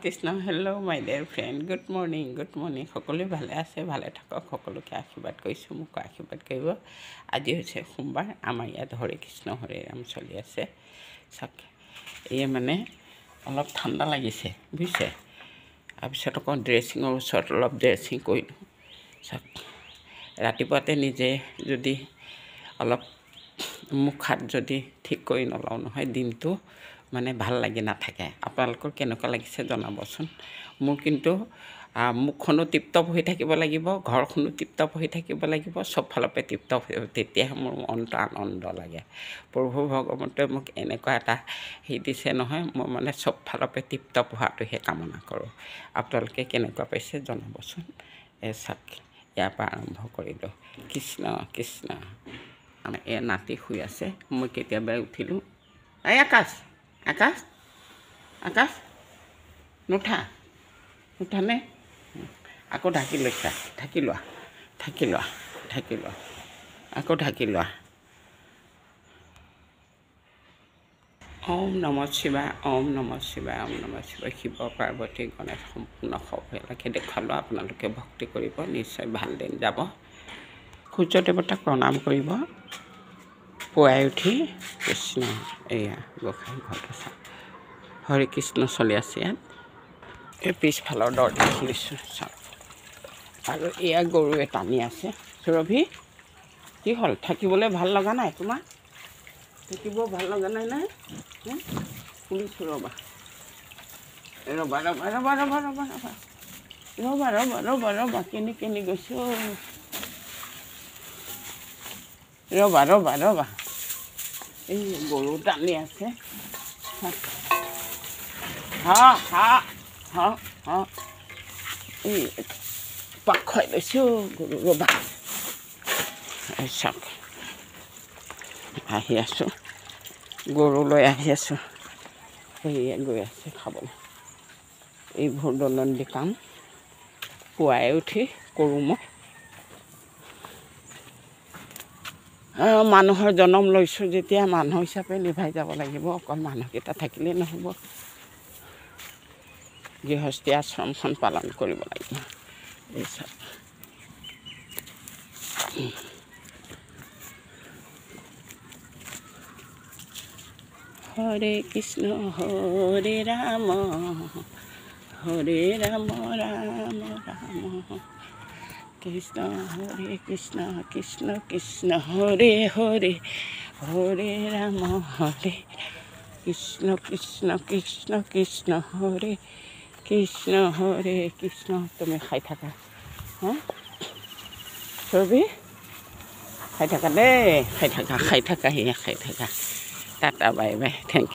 Krishna hello' মাই dear friend good morning সকলোৱে ভালে আছে ভালে থাকক সকলোকে আশীৰ্বাদ কৰিছোঁ মোকো আশীৰ্বাদ কৰিব আজি হৈছে সোমবাৰ আমাৰ ইয়াত হৰে কৃষ্ণ হৰে ৰাম চলি আছে চাওক এই মানে অলপ ঠাণ্ডা লাগিছে বুজিছে তাৰপিছত আকৌ ড্ৰেছিঙৰ ওচৰত অলপ ড্ৰেছিং কৰিলোঁ চাওক ৰাতিপুৱাতে নিজে যদি অলপ মুখ হাত যদি ঠিক কৰি নলওঁ নহয় দিনটো মানে ভাল লাগি নাথাকে আপোনালোকৰ কেনেকুৱা লাগিছে জনাবচোন মোৰ কিন্তু মুখখনো টিপটপ হৈ থাকিব লাগিব ঘৰখনো টিপটপ হৈ থাকিব লাগিব চব ফালৰ পৰা টিপটপ তেতিয়াহে মোৰ মনটো আনন্দ লাগে প্ৰভু ভগৱন্তই মোক এনেকুৱা এটা হেৰি দিছে নহয় মই মানে চব ফালৰ পৰা টিপটপ হোৱাটোহে কামনা কৰোঁ আপোনালোকে কেনেকুৱা পাইছে জনাবচোন এই চাওক ইয়াৰ পৰা আৰম্ভ কৰিলোঁ কৃষ্ণ কৃষ্ণ এই নাতি শুই আছে মই কেতিয়াবাই উঠিলোঁ এই আকাশ আকাশ আকাশ নুঠানে আকৌ ঢাকি লৈছা ঢাকি লোৱা আকৌ ঢাকি লোৱা ওম নমঃ শিৱায় ওম নমঃ শিৱায় শিৱ পাৰ্বতী গণেশ সম্পূৰ্ণ সকলোকে দেখুৱালোঁ আপোনালোকে ভক্তি কৰিব নিশ্চয় ভাল দিন যাব সূৰ্য দেৱতাক প্ৰণাম কৰিব পুৱাই উঠি কৃষ্ণ এয়া গোসাঁই ঘৰটো চাওক হৰে কৃষ্ণ চলি আছে ইয়াত এই পিছফালৰ দৰজা খুলিছোঁ চাওক আৰু এয়া গৰুৱে টানি আছে সুৰভি কি হ'ল থাকিবলৈ ভাল লগা নাই তোমাৰ থাকিব ভাল লগা নাই নাই খুলিছোঁ ৰ'বা কেনি গৈছোঁ ৰ'বা এই গৰু টানি আছে এই পাক খুৱাই লৈছোঁ গৰু ৰ'বা চাওক আহি আছোঁ গৰুলৈ আহি আছোঁ সেয়ে গৈ আছে খাবলৈ এইবোৰ দৈনন্দিন কাম পুৱাই উঠি কৰোঁ মই মানুহৰ জন্ম লৈছোঁ যেতিয়া মানুহ হিচাপে নিভাই যাব লাগিব অকল মানুহকেইটা থাকিলেই নহ'ব গৃহস্থী আশ্ৰমখন পালন কৰিব লাগিব এই চাওক হৰে কৃষ্ণ হৰে ৰাম ৰাম কৃষ্ণ হৰে কৃষ্ণ কৃষ্ণ কৃষ্ণ হৰে হৰে হৰে ৰাম হৰে কৃষ্ণ কৃষ্ণ কৃষ্ণ কৃষ্ণ হৰে কৃষ্ণ তুমি খাই থাকা চবি খাই থাকা দেই খাই থাকা tata bye bye thank U